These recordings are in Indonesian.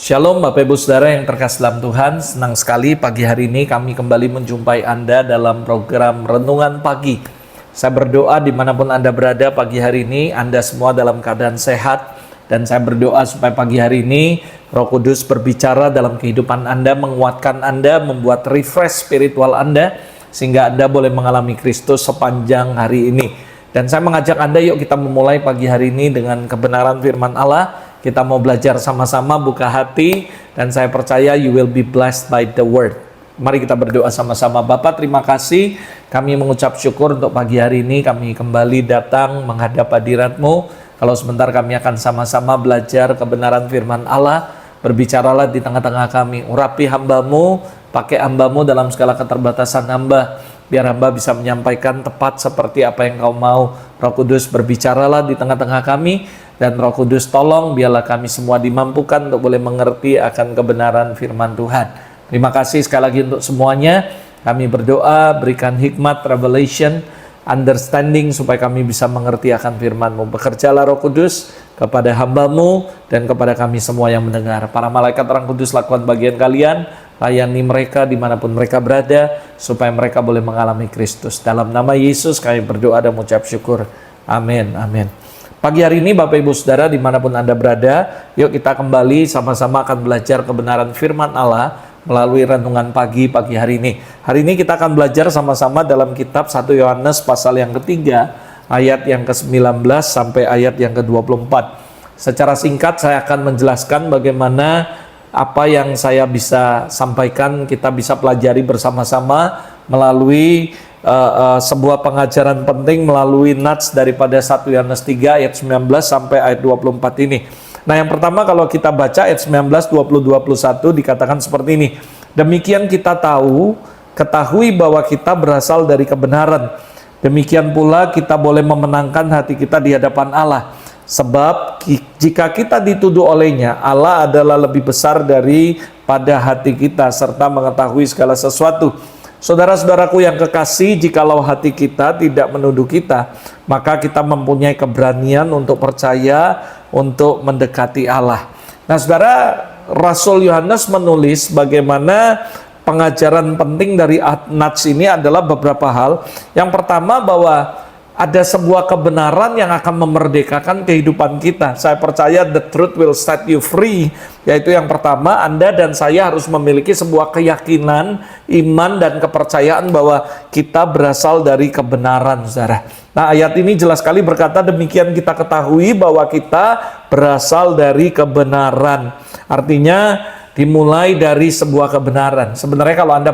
Shalom Bapak Ibu Saudara yang terkasih dalam Tuhan. Senang sekali pagi hari ini kami kembali menjumpai Anda dalam program Renungan Pagi. Saya berdoa dimanapun Anda berada pagi hari ini, Anda semua dalam keadaan sehat. Dan saya berdoa supaya pagi hari ini Roh Kudus berbicara dalam kehidupan Anda, menguatkan Anda, membuat refresh spiritual Anda, sehingga Anda boleh mengalami Kristus sepanjang hari ini. Dan saya mengajak Anda, yuk kita memulai pagi hari ini dengan kebenaran firman Allah. Kita mau belajar sama-sama, buka hati, dan saya percaya you will be blessed by the word. Mari kita berdoa sama-sama. Bapa, terima kasih. Kami mengucap syukur untuk pagi hari ini. Kami kembali datang menghadap hadirat-Mu. Kalau sebentar kami akan sama-sama belajar kebenaran firman Allah. Berbicaralah di tengah-tengah kami. Urapi hamba-Mu, pakai hamba-Mu dalam segala keterbatasan hamba. Biar hamba bisa menyampaikan tepat seperti apa yang Kau mau. Roh Kudus, berbicaralah di tengah-tengah kami. Dan Roh Kudus tolong biarlah kami semua dimampukan untuk boleh mengerti akan kebenaran firman Tuhan. Terima kasih sekali lagi untuk semuanya. Kami berdoa, berikan hikmat, revelation, understanding supaya kami bisa mengerti akan firman-Mu. Bekerjalah Roh Kudus kepada hamba-Mu dan kepada kami semua yang mendengar. Para malaikat Roh Kudus lakukan bagian kalian, layani mereka dimanapun mereka berada, supaya mereka boleh mengalami Kristus. Dalam nama Yesus kami berdoa dan mengucap syukur. Amin, amin. Pagi hari ini Bapak Ibu Saudara dimanapun Anda berada, yuk kita kembali sama-sama akan belajar kebenaran firman Allah melalui renungan pagi hari ini. Hari ini kita akan belajar sama-sama dalam kitab 1 Yohanes pasal yang ketiga, ayat yang ke-19 sampai ayat yang ke-24. Secara singkat saya akan menjelaskan bagaimana apa yang saya bisa sampaikan, kita bisa pelajari bersama-sama melalui sebuah pengajaran penting melalui nats daripada 1 Yohanes 3 ayat 19 sampai ayat 24 ini. Nah, yang pertama kalau kita baca ayat 19, 20, 21 dikatakan seperti ini. Demikian kita ketahui bahwa kita berasal dari kebenaran. Demikian pula kita boleh memenangkan hati kita di hadapan Allah. Sebab jika kita dituduh olehnya, Allah adalah lebih besar daripada hati kita serta mengetahui segala sesuatu. Saudara-saudaraku yang kekasih, jikalau hati kita tidak menuduh kita, maka kita mempunyai keberanian untuk percaya, untuk mendekati Allah. Nah, saudara, Rasul Yohanes menulis bagaimana pengajaran penting dari nats ini adalah beberapa hal. Yang pertama, bahwa ada sebuah kebenaran yang akan memerdekakan kehidupan kita. Saya percaya the truth will set you free. Yaitu yang pertama, Anda dan saya harus memiliki sebuah keyakinan, iman, dan kepercayaan bahwa kita berasal dari kebenaran, saudara. Nah, ayat ini jelas sekali berkata, demikian kita ketahui bahwa kita berasal dari kebenaran. Artinya, dimulai dari sebuah kebenaran. Sebenarnya kalau Anda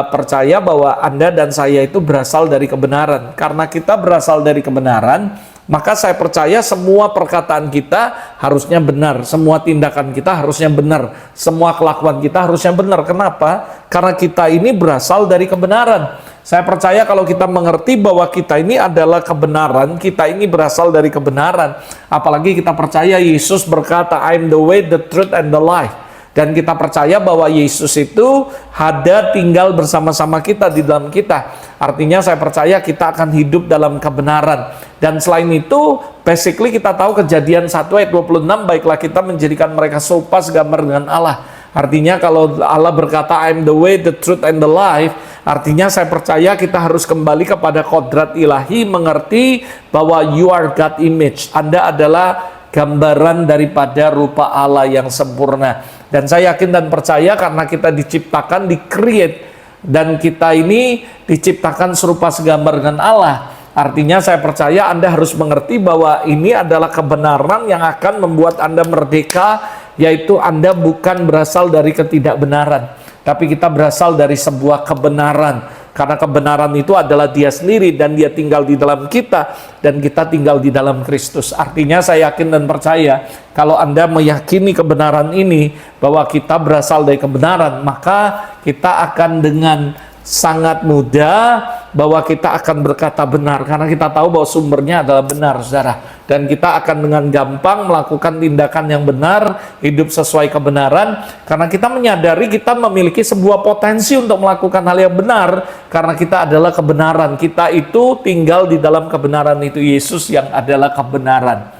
percaya bahwa Anda dan saya itu berasal dari kebenaran. Karena kita berasal dari kebenaran, maka saya percaya semua perkataan kita harusnya benar, semua tindakan kita harusnya benar, semua kelakuan kita harusnya benar. Kenapa? Karena kita ini berasal dari kebenaran. Saya percaya kalau kita mengerti bahwa kita ini adalah kebenaran, kita ini berasal dari kebenaran. Apalagi kita percaya Yesus berkata, I am the way, the truth, and the life. Dan kita percaya bahwa Yesus itu ada tinggal bersama-sama kita di dalam kita. Artinya saya percaya kita akan hidup dalam kebenaran. Dan selain itu, basically kita tahu Kejadian 1 ayat 26, baiklah kita menjadikan mereka serupa segambar dengan Allah. Artinya kalau Allah berkata, I am the way, the truth, and the life, artinya saya percaya kita harus kembali kepada kodrat ilahi, mengerti bahwa you are God image. Anda adalah gambaran daripada rupa Allah yang sempurna. Dan saya yakin dan percaya karena kita diciptakan, di-create, dan kita ini diciptakan serupa segambar dengan Allah. Artinya saya percaya Anda harus mengerti bahwa ini adalah kebenaran yang akan membuat Anda merdeka, yaitu Anda bukan berasal dari ketidakbenaran, tapi kita berasal dari sebuah kebenaran. Karena kebenaran itu adalah Dia sendiri dan Dia tinggal di dalam kita dan kita tinggal di dalam Kristus. Artinya saya yakin dan percaya kalau Anda meyakini kebenaran ini bahwa kita berasal dari kebenaran, maka kita akan dengan sangat mudah bahwa kita akan berkata benar karena kita tahu bahwa sumbernya adalah benar, saudara. Dan kita akan dengan gampang melakukan tindakan yang benar, hidup sesuai kebenaran, karena kita menyadari kita memiliki sebuah potensi untuk melakukan hal yang benar, karena kita adalah kebenaran. Kita itu tinggal di dalam kebenaran itu, Yesus yang adalah kebenaran.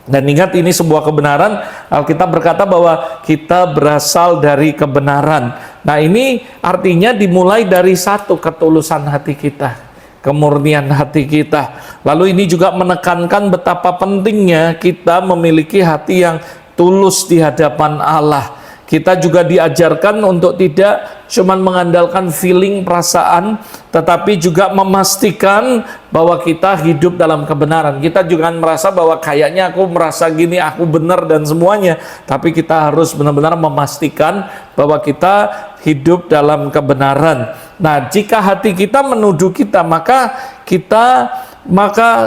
Dan ingat, ini sebuah kebenaran. Alkitab berkata bahwa kita berasal dari kebenaran. Nah, ini artinya dimulai dari satu, ketulusan hati kita, kemurnian hati kita. Lalu ini juga menekankan betapa pentingnya kita memiliki hati yang tulus di hadapan Allah. Kita juga diajarkan untuk tidak cuma mengandalkan feeling, perasaan, tetapi juga memastikan bahwa kita hidup dalam kebenaran. Kita jangan merasa bahwa kayaknya aku merasa gini, aku benar dan semuanya. Tapi kita harus benar-benar memastikan bahwa kita hidup dalam kebenaran. Nah, jika hati kita menuduh kita, maka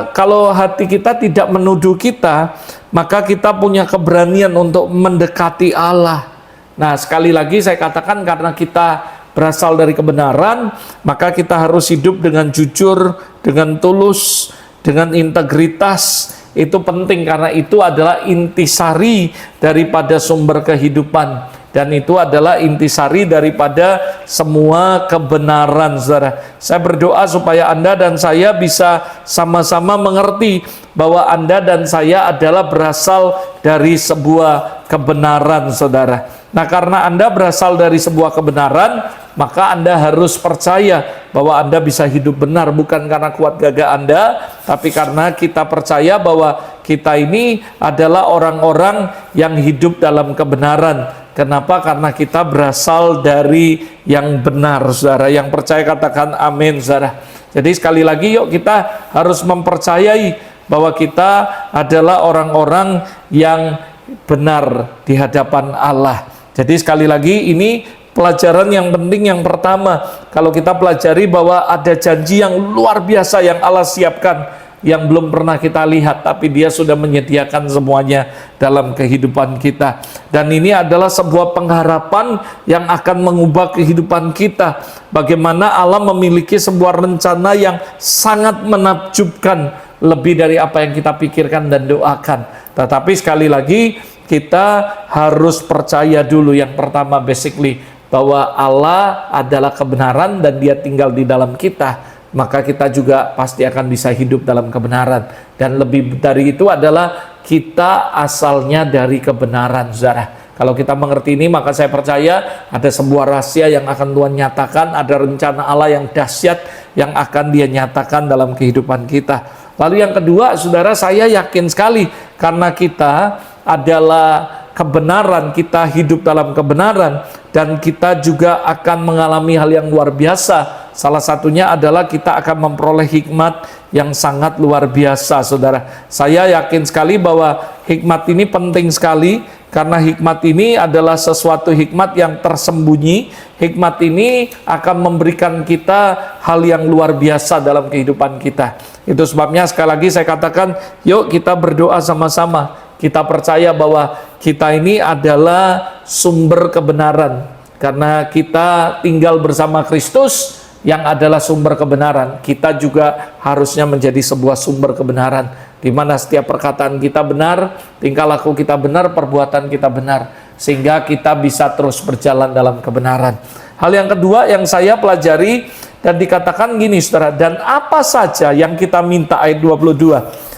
kalau hati kita tidak menuduh kita, maka kita punya keberanian untuk mendekati Allah. Nah, sekali lagi saya katakan, karena kita berasal dari kebenaran, maka kita harus hidup dengan jujur, dengan tulus, dengan integritas. Itu penting karena itu adalah intisari daripada sumber kehidupan, dan itu adalah intisari daripada semua kebenaran, saudara. Saya berdoa supaya Anda dan saya bisa sama-sama mengerti bahwa Anda dan saya adalah berasal dari sebuah kebenaran, saudara. Nah, karena Anda berasal dari sebuah kebenaran, maka Anda harus percaya bahwa Anda bisa hidup benar, bukan karena kuat gagah Anda, tapi karena kita percaya bahwa kita ini adalah orang-orang yang hidup dalam kebenaran. Kenapa? Karena kita berasal dari yang benar, saudara. Yang percaya katakan amin, saudara. Jadi sekali lagi, yuk kita harus mempercayai bahwa kita adalah orang-orang yang benar di hadapan Allah. Jadi sekali lagi, ini pelajaran yang penting yang pertama. Kalau kita pelajari bahwa ada janji yang luar biasa yang Allah siapkan, yang belum pernah kita lihat, tapi Dia sudah menyediakan semuanya dalam kehidupan kita. Dan ini adalah sebuah pengharapan yang akan mengubah kehidupan kita. Bagaimana Allah memiliki sebuah rencana yang sangat menakjubkan, lebih dari apa yang kita pikirkan dan doakan. Tetapi sekali lagi, kita harus percaya dulu yang pertama, basically, bahwa Allah adalah kebenaran dan Dia tinggal di dalam kita. Maka kita juga pasti akan bisa hidup dalam kebenaran. Dan lebih dari itu adalah kita asalnya dari kebenaran, saudara. Kalau kita mengerti ini, maka saya percaya ada sebuah rahasia yang akan Tuhan nyatakan, ada rencana Allah yang dahsyat yang akan Dia nyatakan dalam kehidupan kita. Lalu yang kedua, saudara, saya yakin sekali karena kita adalah kebenaran, kita hidup dalam kebenaran, dan kita juga akan mengalami hal yang luar biasa. Salah satunya adalah kita akan memperoleh hikmat yang sangat luar biasa, saudara. Saya yakin sekali bahwa hikmat ini penting sekali, karena hikmat ini adalah sesuatu hikmat yang tersembunyi. Hikmat ini akan memberikan kita hal yang luar biasa dalam kehidupan kita. Itu sebabnya sekali lagi saya katakan, yuk kita berdoa sama-sama. Kita percaya bahwa kita ini adalah sumber kebenaran, karena kita tinggal bersama Kristus yang adalah sumber kebenaran. Kita juga harusnya menjadi sebuah sumber kebenaran, di mana setiap perkataan kita benar, tingkah laku kita benar, perbuatan kita benar, sehingga kita bisa terus berjalan dalam kebenaran. Hal yang kedua yang saya pelajari, dan dikatakan gini, saudara, dan apa saja yang kita minta, ayat 22,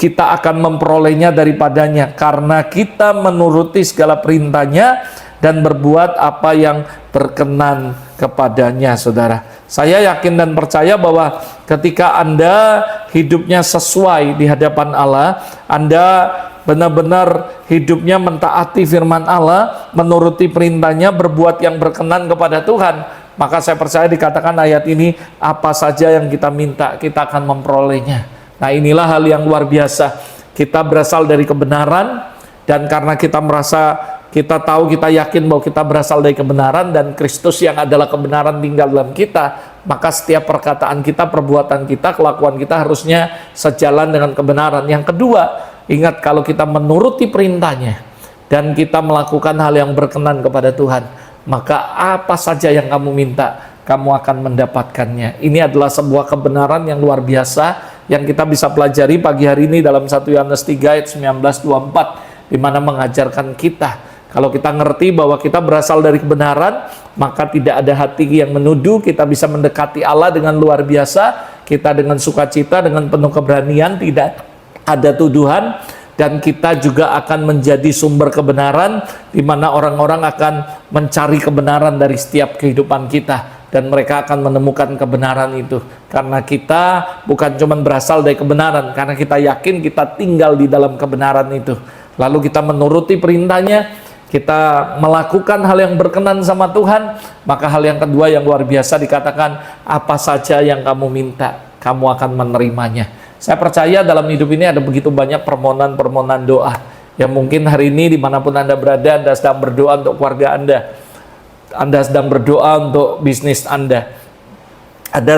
kita akan memperolehnya daripadanya, karena kita menuruti segala perintahnya dan berbuat apa yang berkenan kepadanya, saudara. Saya yakin dan percaya bahwa ketika Anda hidupnya sesuai di hadapan Allah, Anda benar-benar hidupnya mentaati firman Allah, menuruti perintahnya, berbuat yang berkenan kepada Tuhan, maka saya percaya dikatakan ayat ini, apa saja yang kita minta, kita akan memperolehnya. Nah, inilah hal yang luar biasa. Kita berasal dari kebenaran, dan karena kita merasa, kita tahu, kita yakin bahwa kita berasal dari kebenaran, dan Kristus yang adalah kebenaran tinggal dalam kita, maka setiap perkataan kita, perbuatan kita, kelakuan kita harusnya sejalan dengan kebenaran. Yang kedua, ingat, kalau kita menuruti perintahnya dan kita melakukan hal yang berkenan kepada Tuhan, maka apa saja yang kamu minta, kamu akan mendapatkannya. Ini adalah sebuah kebenaran yang luar biasa yang kita bisa pelajari pagi hari ini dalam 1 Yohanes 3 ayat 19-24, di mana mengajarkan kita, kalau kita ngerti bahwa kita berasal dari kebenaran, maka tidak ada hati yang menuduh, kita bisa mendekati Allah dengan luar biasa, kita dengan sukacita, dengan penuh keberanian, tidak ada tuduhan, dan kita juga akan menjadi sumber kebenaran, di mana orang-orang akan mencari kebenaran dari setiap kehidupan kita, dan mereka akan menemukan kebenaran itu. Karena kita bukan cuma berasal dari kebenaran, karena kita yakin kita tinggal di dalam kebenaran itu. Lalu kita menuruti perintahnya, kita melakukan hal yang berkenan sama Tuhan, maka hal yang kedua yang luar biasa dikatakan, apa saja yang kamu minta, kamu akan menerimanya. Saya percaya dalam hidup ini ada begitu banyak permohonan-permohonan doa, yang mungkin hari ini dimanapun Anda berada, Anda sedang berdoa untuk keluarga Anda sedang berdoa untuk bisnis Anda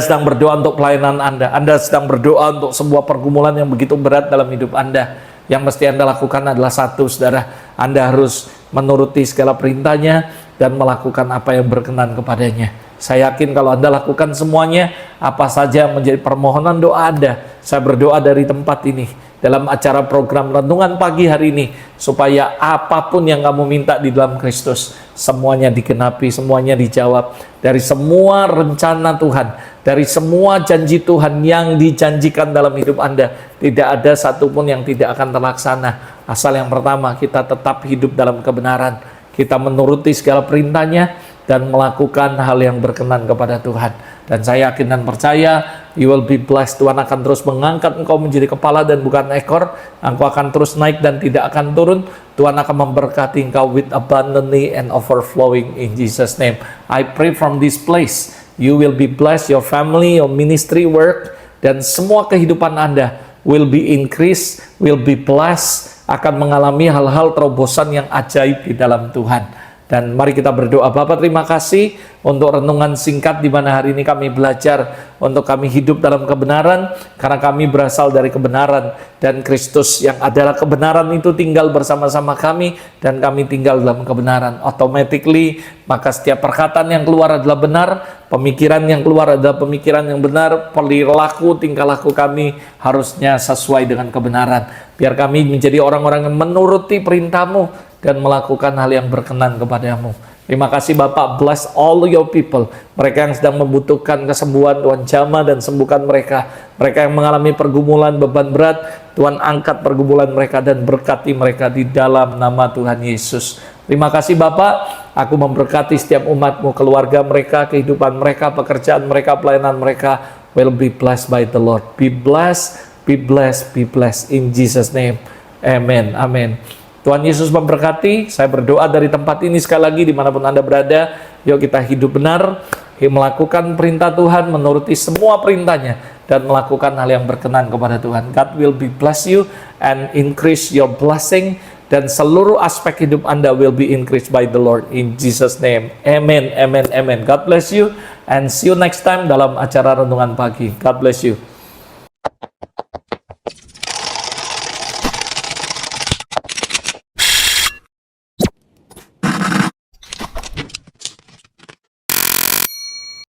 sedang berdoa untuk pelayanan Anda sedang berdoa untuk sebuah pergumulan yang begitu berat dalam hidup Anda. Yang mesti Anda lakukan adalah satu, saudara, Anda harus menuruti segala perintahnya dan melakukan apa yang berkenan kepadanya. Saya yakin kalau Anda lakukan semuanya, apa saja yang menjadi permohonan doa Anda, saya berdoa dari tempat ini, dalam acara program Renungan Pagi hari ini, supaya apapun yang kamu minta di dalam Kristus, semuanya digenapi, semuanya dijawab. Dari semua rencana Tuhan, dari semua janji Tuhan yang dijanjikan dalam hidup Anda, tidak ada satupun yang tidak akan terlaksana. Asal yang pertama, kita tetap hidup dalam kebenaran, kita menuruti segala perintahnya, dan melakukan hal yang berkenan kepada Tuhan. Dan saya yakin dan percaya, you will be blessed. Tuhan akan terus mengangkat engkau menjadi kepala dan bukan ekor. Engkau akan terus naik dan tidak akan turun. Tuhan akan memberkati engkau with abundantly and overflowing in Jesus' name. I pray from this place, you will be blessed, your family, your ministry work, dan semua kehidupan Anda will be increased, will be blessed, akan mengalami hal-hal terobosan yang ajaib di dalam Tuhan. Dan mari kita berdoa. Bapa, terima kasih untuk renungan singkat di mana hari ini kami belajar untuk kami hidup dalam kebenaran, karena kami berasal dari kebenaran, dan Kristus yang adalah kebenaran itu tinggal bersama-sama kami, dan kami tinggal dalam kebenaran. Automatically, maka setiap perkataan yang keluar adalah benar, pemikiran yang keluar adalah pemikiran yang benar, perilaku, tingkah laku kami harusnya sesuai dengan kebenaran. Biar kami menjadi orang-orang yang menuruti perintah-Mu dan melakukan hal yang berkenan kepadamu. Terima kasih Bapak, bless all your people. Mereka yang sedang membutuhkan kesembuhan, Tuhan jamah dan sembuhkan mereka. Mereka yang mengalami pergumulan, beban berat, Tuhan angkat pergumulan mereka dan berkati mereka di dalam nama Tuhan Yesus. Terima kasih Bapak, aku memberkati setiap umat-Mu, keluarga mereka, kehidupan mereka, pekerjaan mereka, pelayanan mereka will be blessed by the Lord. Be blessed, be blessed, be blessed. In Jesus' name, amen, amen. Tuhan Yesus memberkati. Saya berdoa dari tempat ini sekali lagi, dimanapun Anda berada, yuk kita hidup benar, melakukan perintah Tuhan, menuruti semua perintahnya, dan melakukan hal yang berkenan kepada Tuhan. God will be bless you and increase your blessing, dan seluruh aspek hidup Anda will be increased by the Lord. In Jesus' name, amen, amen, amen. God bless you, and see you next time dalam acara Renungan Pagi. God bless you.